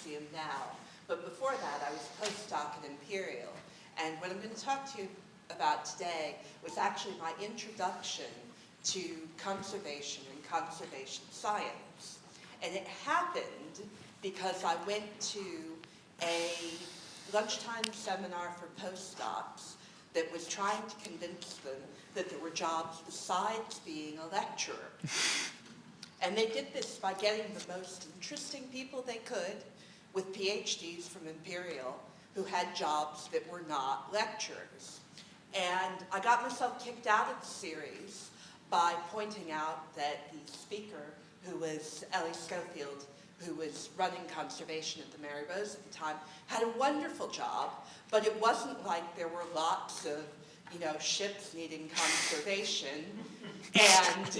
Museum now. But before that, I was a postdoc at Imperial. And what I'm going to talk to you about today was actually my introduction to conservation and conservation science. And it happened because I went to a lunchtime seminar for postdocs that was trying to convince them that there were jobs besides being a lecturer. And they did this by getting the most interesting people they could with PhDs from Imperial who had jobs that were not lecturers. And I got myself kicked out of the series by pointing out that the speaker, who was Ellie Schofield, who was running conservation at the Mary Rose at the time, had a wonderful job, but it wasn't like there were lots of ships needing conservation, and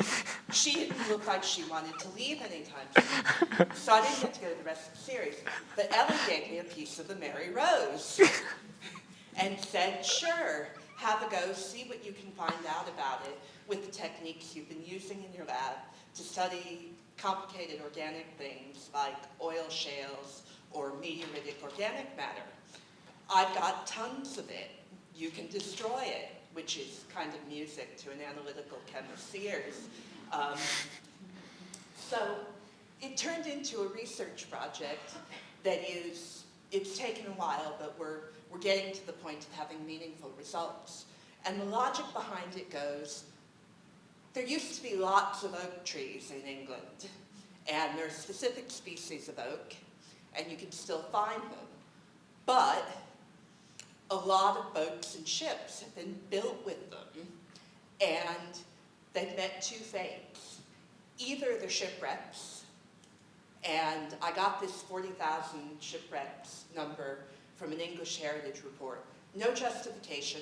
she didn't look like she wanted to leave anytime soon. So I didn't get to go to the rest of the series. But Ellie gave me a piece of the Mary Rose and said, sure, have a go, see what you can find out about it with the techniques you've been using in your lab to study complicated organic things like oil shales or meteoritic organic matter. I've got tons of it. You can destroy it, which is kind of music to an analytical chemist's ears. So it turned into a research project that it's taken a while, but we're getting to the point of having meaningful results. And the logic behind it goes, there used to be lots of oak trees in England, and there are specific species of oak, and you can still find them. But a lot of boats and ships have been built with them, and they've met two fates. Either they're shipwrecks, and I got this 40,000 shipwrecks number from an English Heritage report. No justification,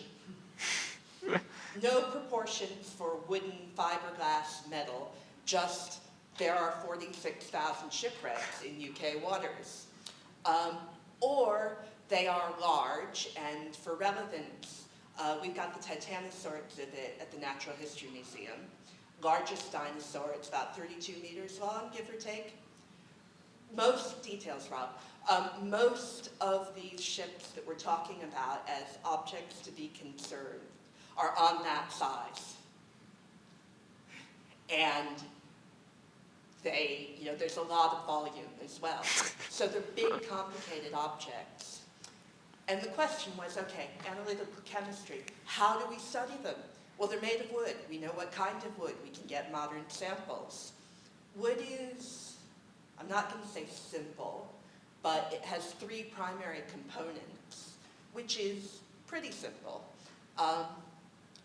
no proportions for wooden, fiberglass, metal, just there are 46,000 shipwrecks in UK waters. Or they are large, and for relevance, we've got the Titanosaur exhibit at the Natural History Museum. Largest dinosaur, it's about 32 meters long, give or take. Most of these ships that we're talking about as objects to be conserved are on that size. And there's a lot of volume as well. So they're big, complicated objects. And the question was, okay, analytical chemistry, how do we study them? Well, they're made of wood. We know what kind of wood. We can get modern samples. Wood is, I'm not going to say simple, but it has three primary components, which is pretty simple.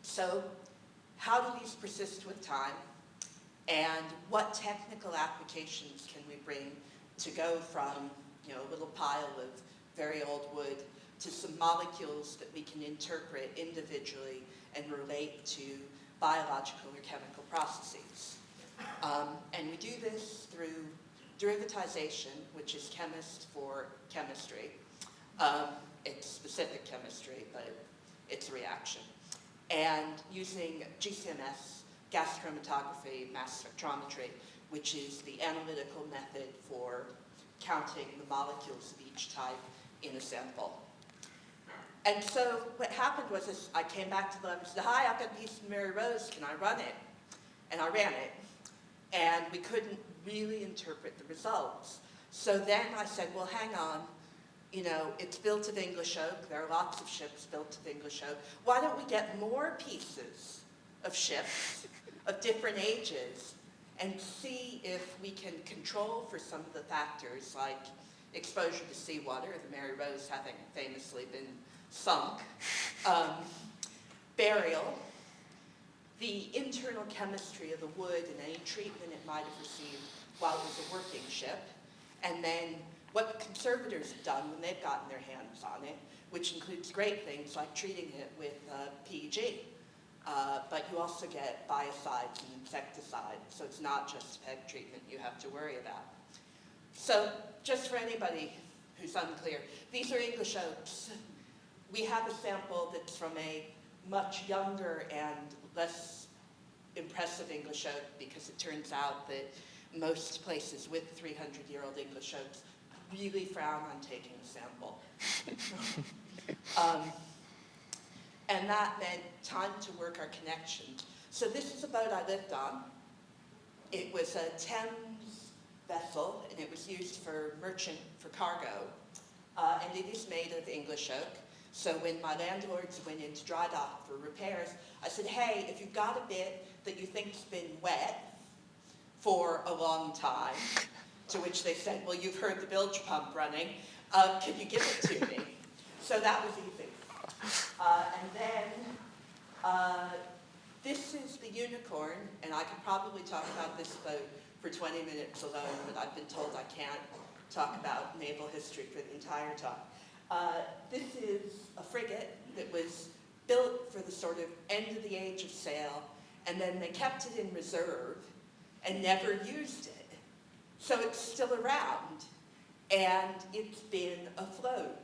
So how do these persist with time? And what technical applications can we bring to go from a little pile of very old wood to some molecules that we can interpret individually and relate to biological or chemical processes. And we do this through derivatization, which is Chemist for chemistry. It's specific chemistry, but it's a reaction. And using GC-MS, gas chromatography, mass spectrometry, which is the analytical method for counting the molecules of each type in a sample. And so what happened was I came back to the lab and said, hi, I've got a piece of Mary Rose, can I run it? And I ran it. And we couldn't really interpret the results. So then I said, well, hang on. It's built of English oak. There are lots of ships built of English oak. Why don't we get more pieces of ships of different ages and see if we can control for some of the factors like exposure to seawater, the Mary Rose having famously been sunk, burial, the internal chemistry of the wood and any treatment it might have received while it was a working ship, and then what the conservators have done when they've gotten their hands on it, which includes great things like treating it with PEG. But you also get biocides and insecticides, so it's not just PEG treatment you have to worry about. So just for anybody who's unclear, these are English oaks. We have a sample that's from a much younger and less impressive English oak because it turns out that most places with 300-year-old English oaks really frown on taking a sample. And that meant time to work our connections. So this is a boat I lived on. It was a Thames vessel, and it was used for cargo. And it is made of English oak. So when my landlords went into dry dock for repairs, I said, hey, if you've got a bit that you think's been wet for a long time, to which they said, well, you've heard the bilge pump running, can you give it to me? So that was easy. And then this is the Unicorn, and I could probably talk about this boat for 20 minutes alone, but I've been told I can't talk about naval history for the entire talk. This is a frigate that was built for the sort of end of the age of sail, and then they kept it in reserve and never used it. So it's still around, and it's been afloat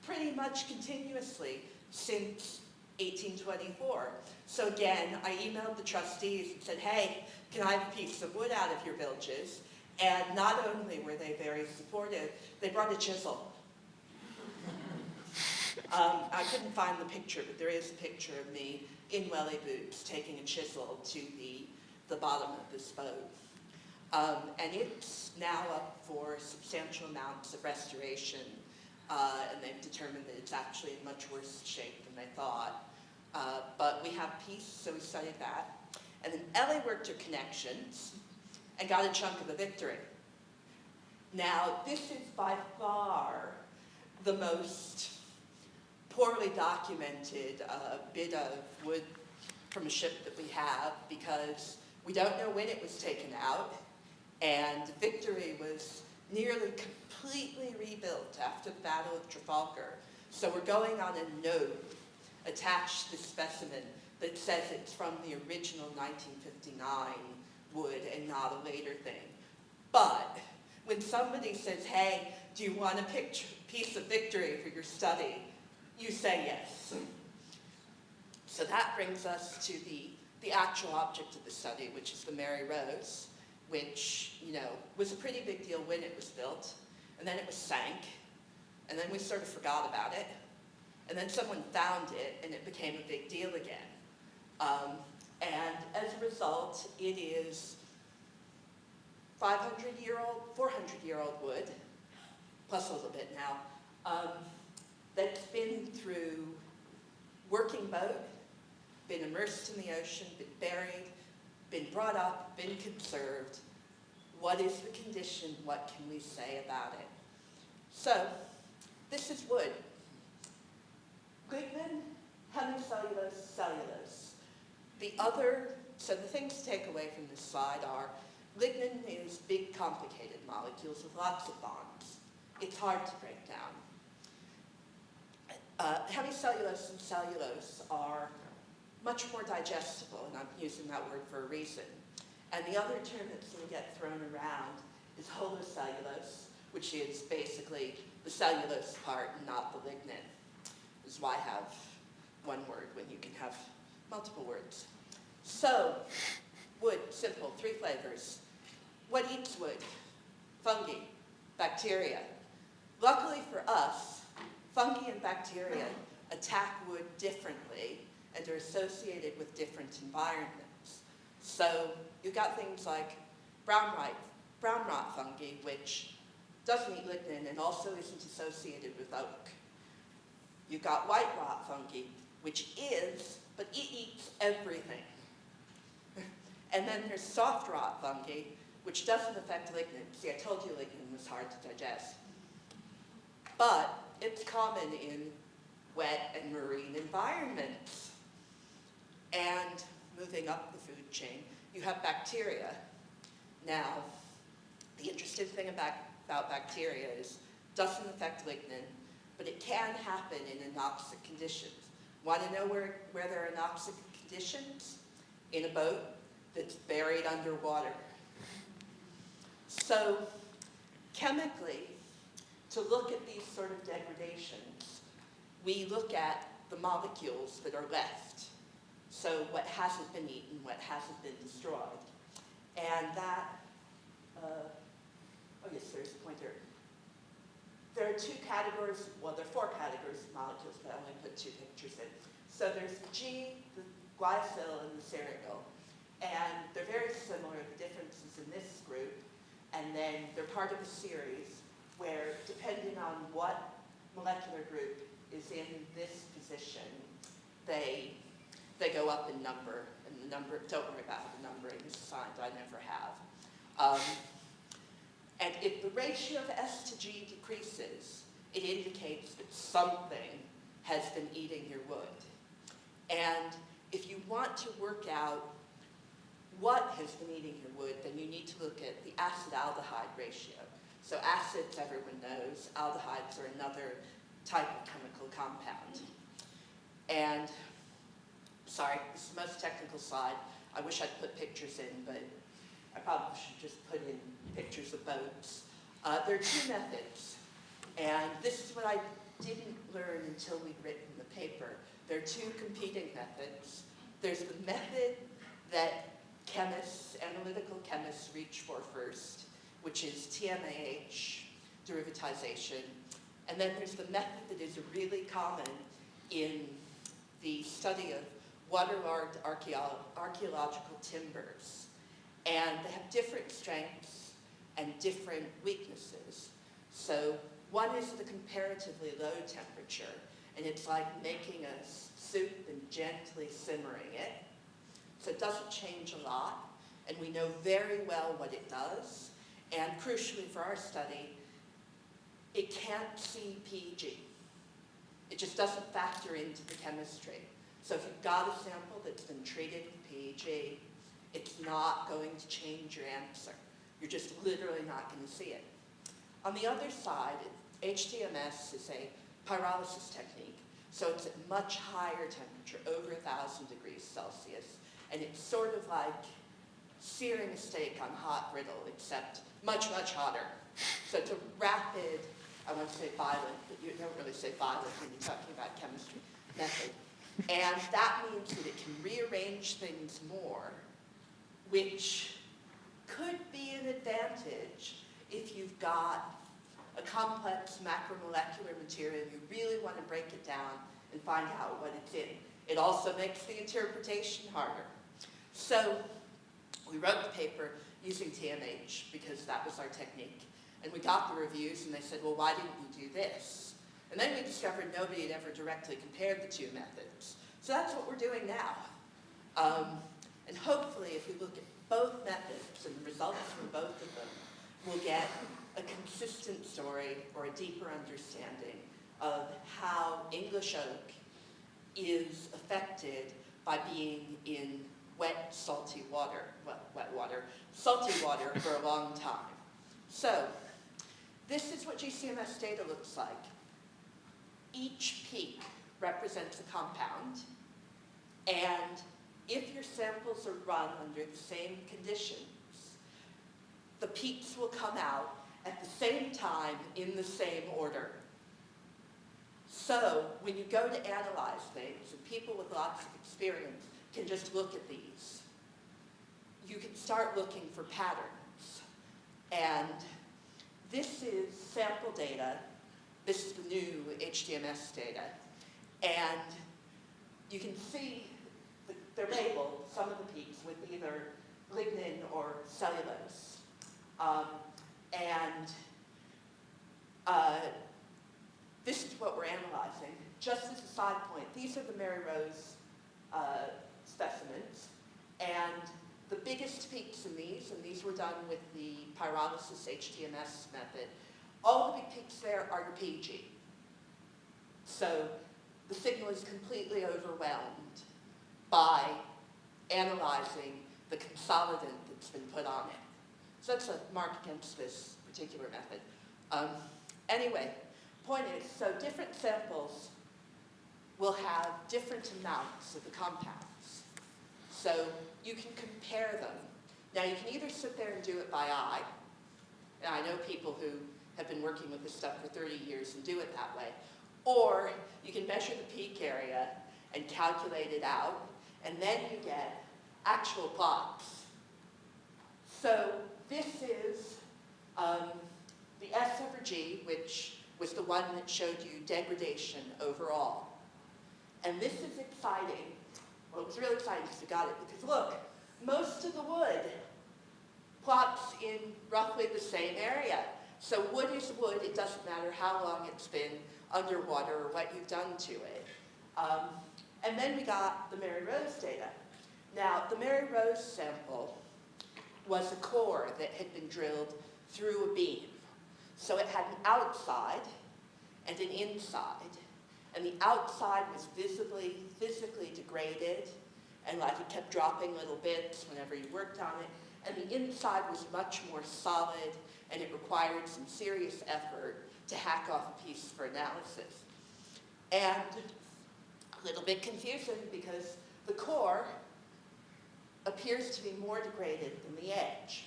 pretty much continuously since 1824. So again, I emailed the trustees and said, hey, can I have a piece of wood out of your bilges? And not only were they very supportive, they brought a chisel. I couldn't find the picture, but there is a picture of me in welly boots taking a chisel to the bottom of this boat. And it's now up for substantial amounts of restoration, and they've determined that it's actually in much worse shape than they thought. But we have peace, so we studied that. And then Ellie worked her connections and got a chunk of the Victory. Now, this is by far the most poorly documented bit of wood from a ship that we have, because we don't know when it was taken out, and Victory was nearly completely rebuilt after the Battle of Trafalgar. So we're going on a note attached to the specimen that says it's from the original 1959 wood and not a later thing. But when somebody says, hey, do you want a piece of Victory for your study? You say yes. So that brings us to the actual object of the study, which is the Mary Rose, which, was a pretty big deal when it was built, and then it was sank, and then we sort of forgot about it, and then someone found it, and it became a big deal again. And as a result, it is 400-year-old wood, plus a little bit now, that's been through working boat, been immersed in the ocean, been buried, been brought up, been conserved. What is the condition? What can we say about it? So, this is wood. Lignin, hemicellulose, cellulose. So the things to take away from this slide are, lignin is big, complicated molecules with lots of bonds. It's hard to break down. Hemicellulose and cellulose are much more digestible, and I'm using that word for a reason. And the other term that's going to get thrown around is holocellulose, which is basically the cellulose part and not the lignin. This is why I have one word when you can have multiple words. So, wood, simple, 3 flavors. What eats wood? Fungi, bacteria. Luckily for us, fungi and bacteria attack wood differently and are associated with different environments. So you've got things like brown rot fungi, which doesn't eat lignin and also isn't associated with oak. You've got white rot fungi, which is, but it eats everything. And then there's soft rot fungi, which doesn't affect lignin. See, I told you lignin was hard to digest. But it's common in wet and marine environments. And moving up the food chain, you have bacteria. Now, the interesting thing about bacteria is it doesn't affect lignin, but it can happen in anoxic conditions. Want to know where there are anoxic conditions? In a boat that's buried underwater. So, chemically, to look at these sort of degradations, we look at the molecules that are left. So what hasn't been eaten, what hasn't been destroyed. And that, oh yes, there's a pointer. there are two categories, well, there are four categories of molecules, but I only put two pictures in. So there's the G, the guaiacil, and the cereal. And they're very similar, the differences in this group. And then they're part of a series where, depending on what molecular group is in this position, they go up in number. And the number, don't worry about how the numbering is assigned, I never have. And if the ratio of S to G decreases, it indicates that something has been eating your wood. And if you want to work out what has been eating your wood, then you need to look at the acid-aldehyde ratio. So acids, everyone knows. Aldehydes are another type of chemical compound. And, sorry, this is the most technical slide. I wish I'd put pictures in, but I probably should just put in pictures of boats. There are two methods, and this is what I didn't learn until we'd written the paper. There are two competing methods. There's the method that chemists, analytical chemists, reach for first, which is TMAH, derivatization. And then there's the method that is really common in the study of waterlogged archaeological timbers. And they have different strengths and different weaknesses. So one is the comparatively low temperature, and it's like making a soup and gently simmering it. So it doesn't change a lot, and we know very well what it does. And crucially for our study, it can't see PEG. It just doesn't factor into the chemistry. So if you've got a sample that's been treated with PEG, it's not going to change your answer. You're just literally not going to see it. On the other side, HTMS is a pyrolysis technique. So it's at much higher temperature, over 1,000 degrees Celsius. And it's sort of like searing a steak on hot griddle, except much, much hotter. So it's a rapid, I want to say violent, but you don't really say violent when you're talking about chemistry, method. And that means that it can rearrange things more, which could be an advantage if you've got a complex macromolecular material and you really want to break it down and find out what it's in. It also makes the interpretation harder. So we wrote the paper using TMH because that was our technique. And we got the reviews and they said, well, why didn't you do this? And then we discovered nobody had ever directly compared the two methods. So that's what we're doing now. And hopefully if we look at both methods and the results from both of them, we'll get a consistent story or a deeper understanding of how English oak is affected by being in salty water for a long time. So this is what GC-MS data looks like. Each peak represents a compound, and if your samples are run under the same conditions, the peaks will come out at the same time in the same order. So when you go to analyze things, and people with lots of experience can just look at these, you can start looking for patterns. And this is sample data. This is the new HTMS data. And you can see they're labeled, some of the peaks, with either lignin or cellulose. This is what we're analyzing. Just as a side point, these are the Mary Rose specimens. And the biggest peaks in these, and these were done with the pyrolysis HTMS method, all the big peaks there are your PEG. So the signal is completely overwhelmed by analyzing the consolidant that's been put on it. So that's a mark against this particular method. Anyway, point is, so different samples will have different amounts of the compounds. So you can compare them. Now you can either sit there and do it by eye, and I know people who have been working with this stuff for 30 years and do it that way, or you can measure the peak area and calculate it out, and then you get actual plots. So this is the S over G, which was the one that showed you degradation overall. And this is exciting. Well, it was really exciting because we got it, because look, most of the wood plots in roughly the same area. So wood is wood. It doesn't matter how long it's been underwater or what you've done to it. And then we got the Mary Rose data. Now, the Mary Rose sample was a core that had been drilled through a beam. So it had an outside and an inside. And the outside was physically degraded, and like it kept dropping little bits whenever you worked on it. And the inside was much more solid, and it required some serious effort to hack off a piece for analysis. And a little bit confusing because the core appears to be more degraded than the edge.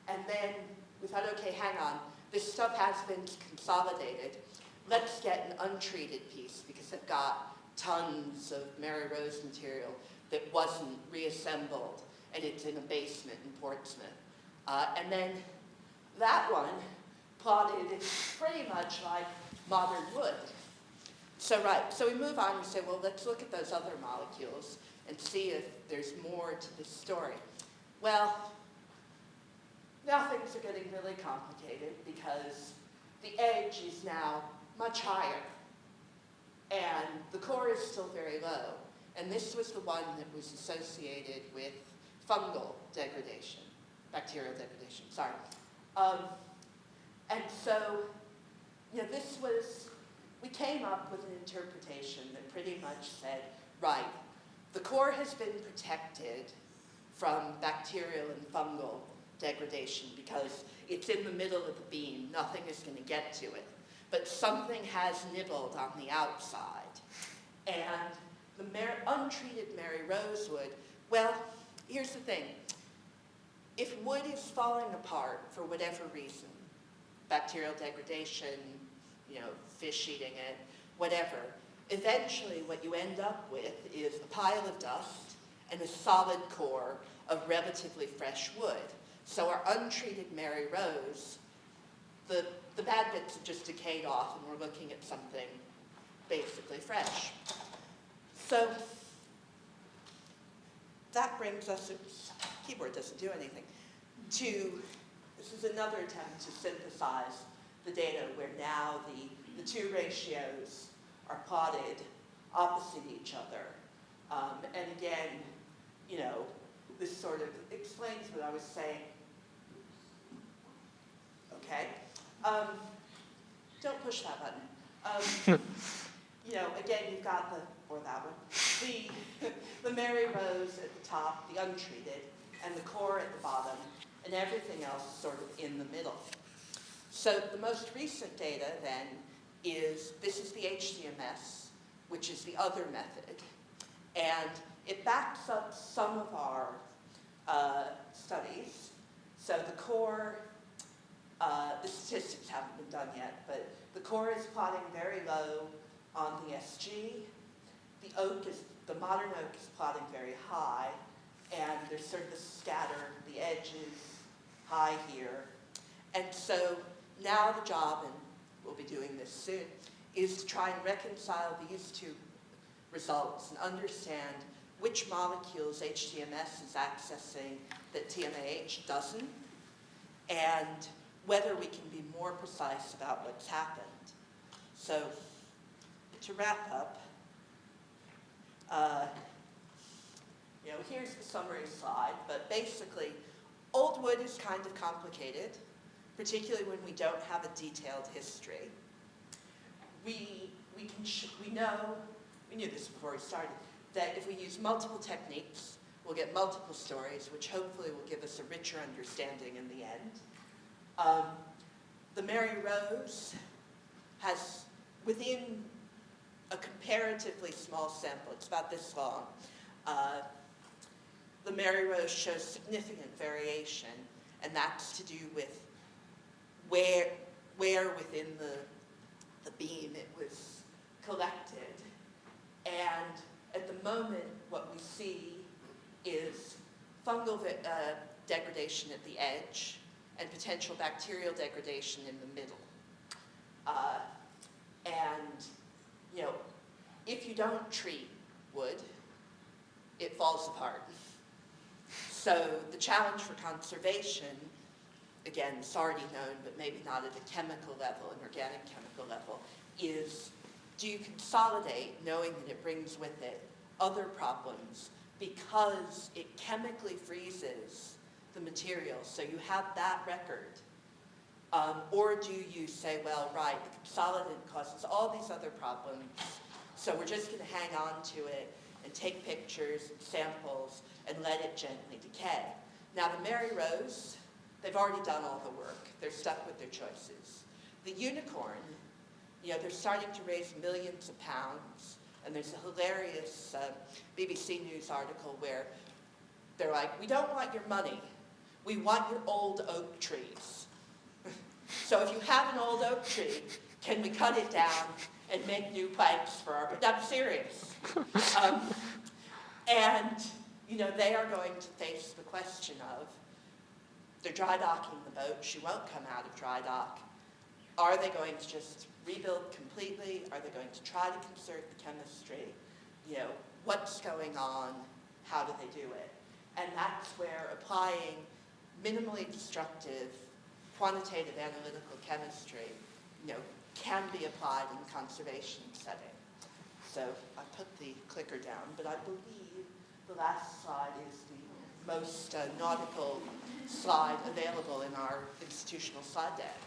And then we thought, okay, hang on, this stuff has been consolidated. Let's get an untreated piece because it got tons of Mary Rose material that wasn't reassembled, and it's in a basement in Portsmouth. And then that one plotted pretty much like modern wood. So we move on and say, well, let's look at those other molecules and see if there's more to this story. Well, now things are getting really complicated because the edge is now much higher, and the core is still very low. And this was the one that was associated with fungal degradation, bacterial degradation, sorry. And so, we came up with an interpretation that pretty much said, right, the core has been protected from bacterial and fungal degradation because it's in the middle of the beam, nothing is going to get to it. But something has nibbled on the outside. And the untreated Mary Rose wood, well, here's the thing. If wood is falling apart for whatever reason, bacterial degradation, fish eating it, whatever, eventually what you end up with is a pile of dust and a solid core of relatively fresh wood. So our untreated Mary Rose, the bad bits have just decayed off, and we're looking at something basically fresh. So that brings us, oops, keyboard doesn't do anything, this is another attempt to synthesize the data where now the two ratios are plotted opposite each other. And again, this sort of explains what I was saying. Okay. Don't push that button. Again, you've got that one, the Mary Rose at the top, the untreated, and the core at the bottom, and everything else sort of in the middle. So the most recent data then this is the HCMS, which is the other method, and it backs up some of our studies. So the core, the statistics haven't been done yet, but the core is plotting very low on the SG. The modern oak is plotting very high, and there's sort of a scatter. The edge is high here. And so now the job, and we'll be doing this soon, is to try and reconcile these two results and understand which molecules HCMS is accessing that TMAH doesn't, and whether we can be more precise about what's happened. So to wrap up, here's the summary slide, but basically, old wood is kind of complicated, particularly when we don't have a detailed history. We knew this before we started, that if we use multiple techniques, we'll get multiple stories, which hopefully will give us a richer understanding in the end. The Mary Rose has, within a comparatively small sample, it's about this long, the Mary Rose shows significant variation, and that's to do with where within the beam it was collected. And at the moment, what we see is fungal degradation at the edge and potential bacterial degradation in the middle. And, you know, if you don't treat wood, it falls apart. So the challenge for conservation, again, it's already known, but maybe not at a chemical level, an organic chemical level, is do you consolidate knowing that it brings with it other problems because it chemically freezes the material, so you have that record? Or do you say, well, right, the consolidant causes all these other problems, so we're just going to hang on to it and take pictures and samples and let it gently decay? Now, the Mary Rose, they've already done all the work. They're stuck with their choices. The unicorn, you know, they're starting to raise millions of pounds, and there's a hilarious BBC News article where they're like, we don't want your money. We want your old oak trees. So if you have an old oak tree, can we cut it down and make new planks for our... I'm serious. And, you know, they are going to face the question of, they're dry docking the boat. She won't come out of dry dock. Are they going to just rebuild completely? Are they going to try to conserve the chemistry? You know, what's going on? How do they do it? And that's where applying minimally destructive quantitative analytical chemistry, you know, can be applied in a conservation setting. So I put the clicker down, but I believe the last slide is the most nautical slide available in our institutional slide deck.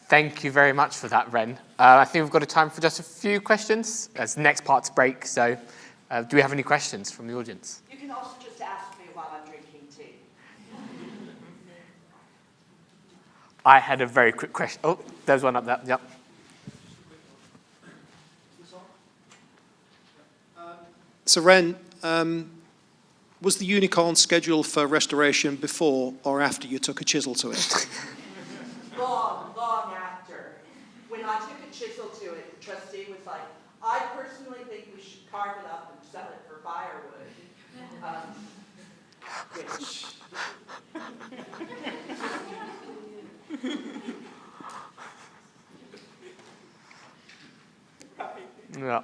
Thank you very much for that, Wren. I think we've got time for just a few questions as the next part's break. So do we have any questions from the audience? You can also just ask me while I'm drinking tea. I had a very quick question. Oh, there's one up there. Yep. So Wren, was the unicorn scheduled for restoration before or after you took a chisel to it? Long after. When I took a chisel to it, the trustee was like, I personally think we should carve it up and sell it for firewood. Which... Yeah.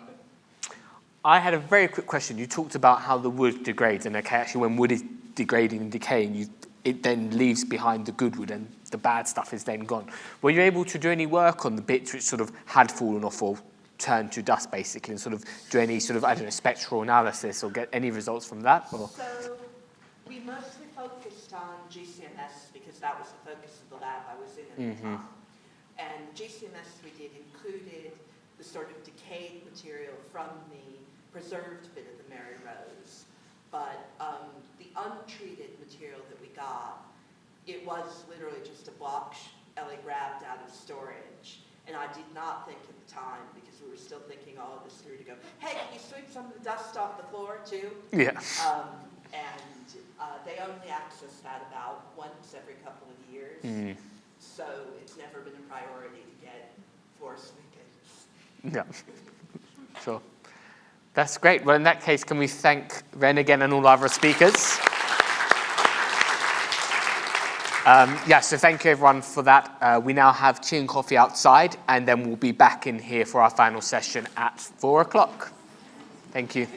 I had a very quick question. You talked about how the wood degrades, and okay, actually when wood is degrading and decaying, it then leaves behind the good wood and the bad stuff is then gone. Were you able to do any work on the bits which sort of had fallen off or turned to dust, basically, and sort of do any sort of, I don't know, spectral analysis or get any results from that? Or? So we mostly focused on GC-MS because that was the focus of the lab I was in at the time. And GC-MS we did included the sort of decayed material from the preserved bit of the Mary Rose. But the untreated material that we got, it was literally just a block Ellie grabbed out of storage. And I did not think at the time, because we were still thinking all of this through, to go, hey, can you sweep some of the dust off the floor too? Yeah. And they only access that about once every couple of years. So it's never been a priority to get floor sweepings. Yeah. Sure. That's great. Well, in that case, can we thank Wren again and all our other speakers? So thank you everyone for that. We now have tea and coffee outside, and then we'll be back in here for our final session at 4 o'clock. Thank you.